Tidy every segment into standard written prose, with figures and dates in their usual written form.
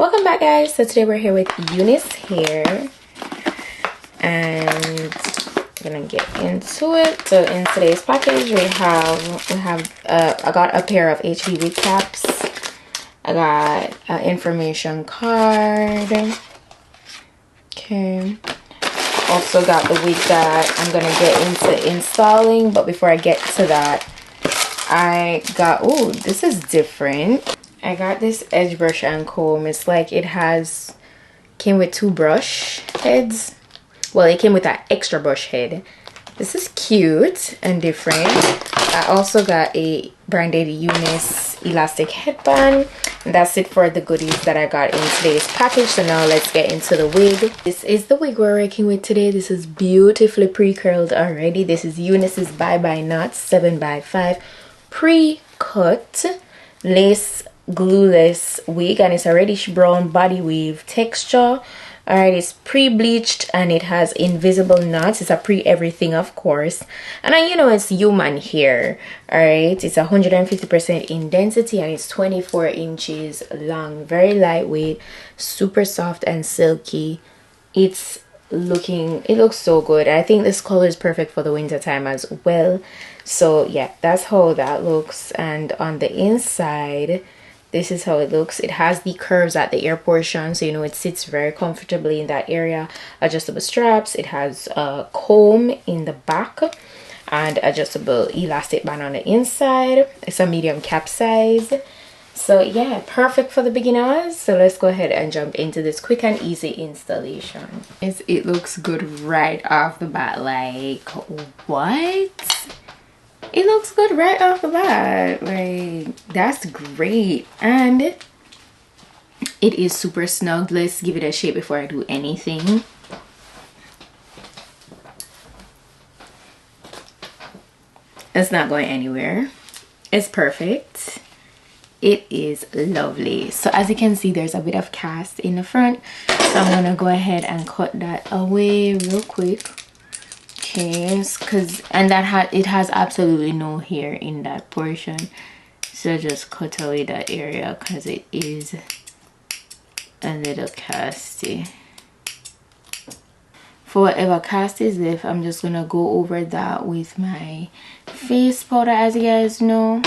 Welcome back, guys. So today we're here with Unice here, and I'm gonna get into it. So in today's package we have I got a pair of HD wig caps. I got an information card. Okay, also got the wig that I'm gonna get into installing, but before I get to that, I got, oh, this is different. I got this edge brush and comb. It's like came with two brush heads. Well, it came with that extra brush head. This is cute and different. I also got a branded Unice elastic headband. And that's it for the goodies that I got in today's package. So now let's get into the wig. This is the wig we're working with today. This is beautifully pre-curled already. This is Unice's Bye Bye Knots 7x5 pre-cut lace glueless wig, and it's a reddish brown body weave texture. All right, it's pre-bleached and it has invisible knots. It's a pre-everything, of course, and you know it's human hair. All right, it's 150% in density and it's 24 inches long. Very lightweight, super soft and silky. It looks so good. I think this color is perfect for the winter time as well. So yeah, that's how that looks. And on the inside, this is how it looks. It has the curves at the ear portion, so you know it sits very comfortably in that area. Adjustable straps. It has a comb in the back and adjustable elastic band on the inside. It's a medium cap size. So yeah, perfect for the beginners. So let's go ahead and jump into this quick and easy installation. It looks good right off the bat. Like, what? It looks good right off the bat. Like, that's great. And it is super snug. Let's give it a shape before I do anything. It's not going anywhere. It's perfect. It is lovely. So as you can see, there's a bit of cast in the front, so I'm gonna go ahead and cut that away real quick. Okay, it has absolutely no hair in that portion, so just cut away that area because it is a little casty. For whatever cast is left, I'm just gonna go over that with my face powder, as you guys know.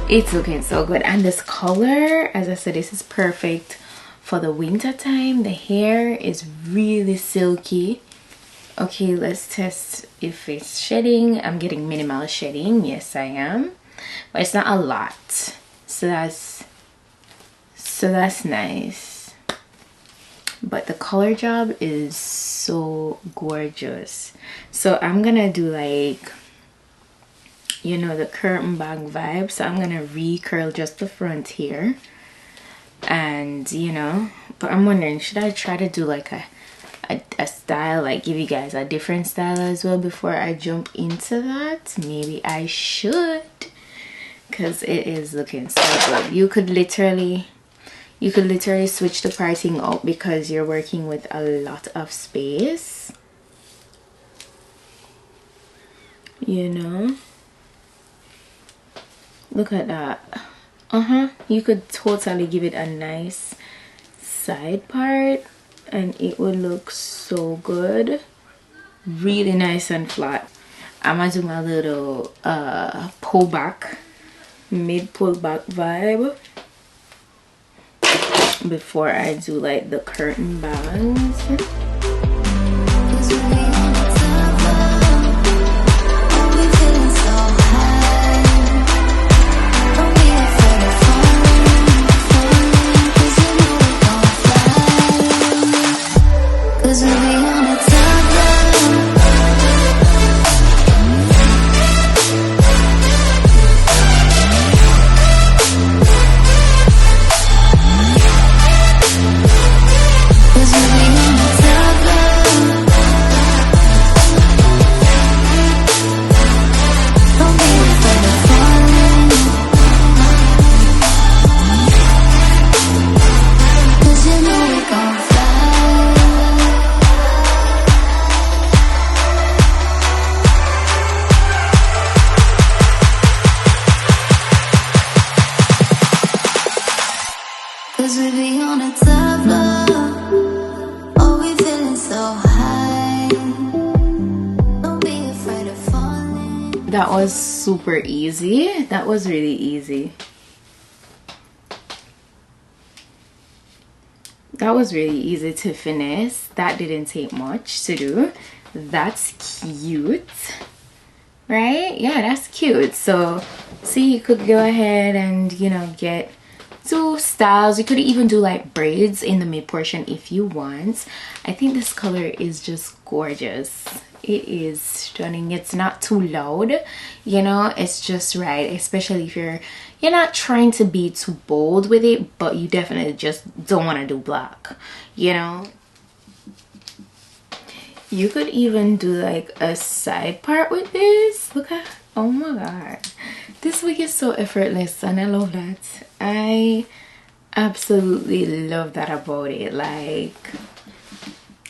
It's looking so good, and this color, as I said, this is perfect for the winter time. The hair is really silky. Okay, let's test if it's shedding. I'm getting minimal shedding. Yes, I am, but it's not a lot, so that's nice. But the color job is so gorgeous. So I'm gonna do, like, you know, the curtain bag vibe. So I'm gonna recurl just the front here, and you know, but I'm wondering, should I try to do like a style, like give you guys a different style as well before I jump into that? Maybe I should, because it is looking so good. You could literally switch the parting out because you're working with a lot of space, you know. Look at that. You could totally give it a nice side part and it would look so good. Really nice and flat. I'm gonna do my little pull back, mid pull back vibe before I do like the curtain bangs. was super easy. That was really easy. That was really easy to finish. That didn't take much to do. That's cute, right? Yeah, that's cute. So see, you could go ahead and, you know, get two styles. You could even do like braids in the mid portion if you want. I think this color is just gorgeous. It is stunning. It's not too loud, you know, it's just right, especially if you're not trying to be too bold with it, but you definitely just don't want to do black, you know. You could even do like a side part with this. Look at, oh my god, this wig is so effortless and I love that. I absolutely love that about it. Like,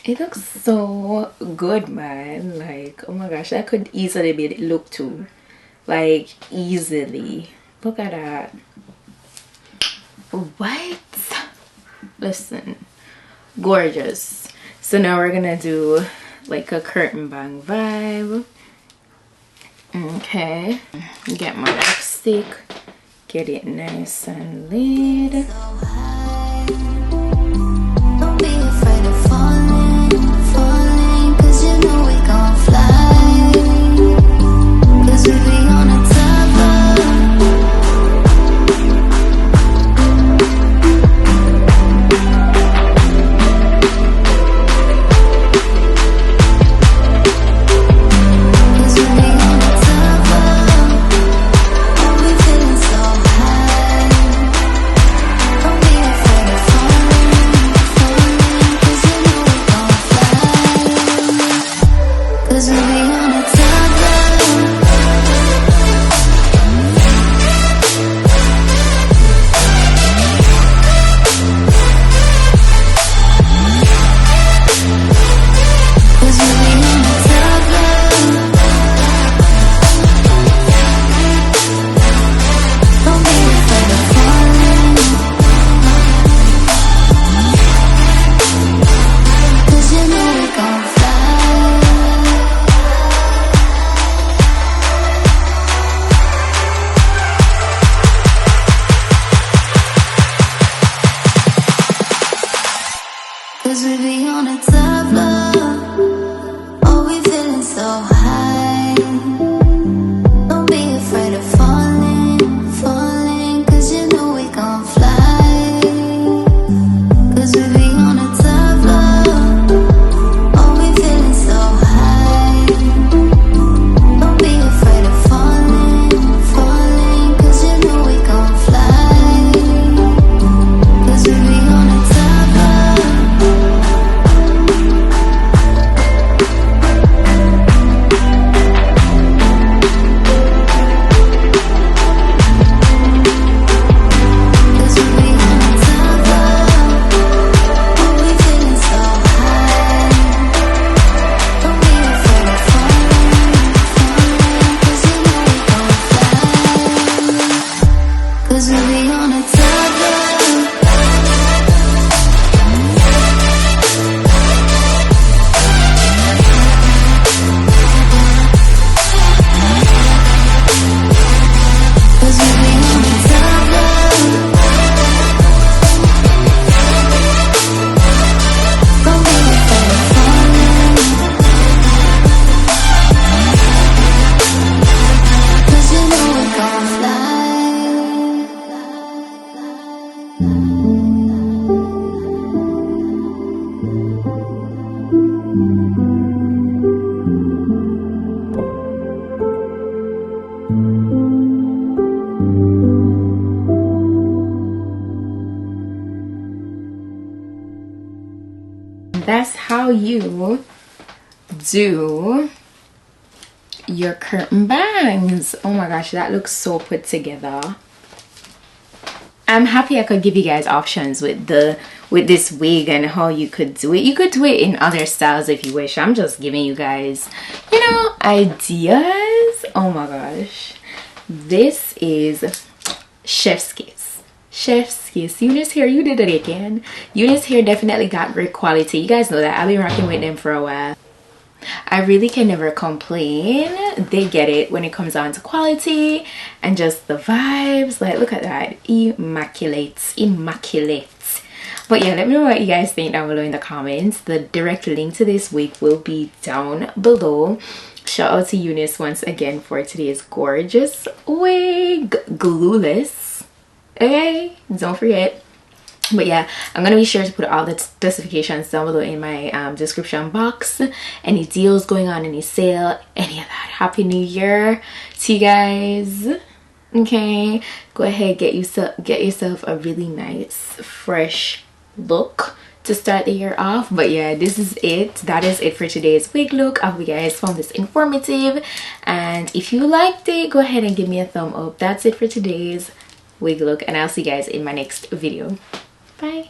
it looks so good, man. Like, oh my gosh, that could easily be the look too, like easily. Look at that. What? Listen, gorgeous. So now we're gonna do like a curtain bang vibe. Okay, get my lipstick, get it nice and lit. Don't be afraid of falling, cause you know we gon' fly, cause we be on a top of. Cause we be on a top floor. Oh, we feeling so high. Don't be afraid of falling, cause you know we gon' fly. Cause we be on a top floor. Oh, we feeling so high. Don't be afraid of falling, cause you know we gon' fly. Cause we be on a top floor. That's how you do your curtain bangs. Oh my gosh, that looks so put together. I'm happy I could give you guys options with this wig and how you could do it. You could do it in other styles if you wish. I'm just giving you guys, you know, ideas. Oh my gosh, this is chef's kiss. Chef's kiss. Unice hair, you did it again. Unice hair definitely got great quality. You guys know that. I've been rocking with them for a while. I really can never complain. They get it when it comes down to quality and just the vibes. Like, look at that, immaculate, immaculate. But yeah, let me know what you guys think down below in the comments. The direct link to this wig will be down below. Shout out to Unice once again for today's gorgeous wig, glueless. Okay, don't forget. But yeah, I'm gonna be sure to put all the specifications down below in my description box. Any deals going on, any sale, any of that. Happy New Year to you guys. Okay, go ahead, get yourself a really nice fresh look to start the year off. But yeah, this is it. That is it for today's wig look. I hope you guys found this informative, and if you liked it, go ahead and give me a thumb up. That's it for today's wig look, and I'll see you guys in my next video. Bye.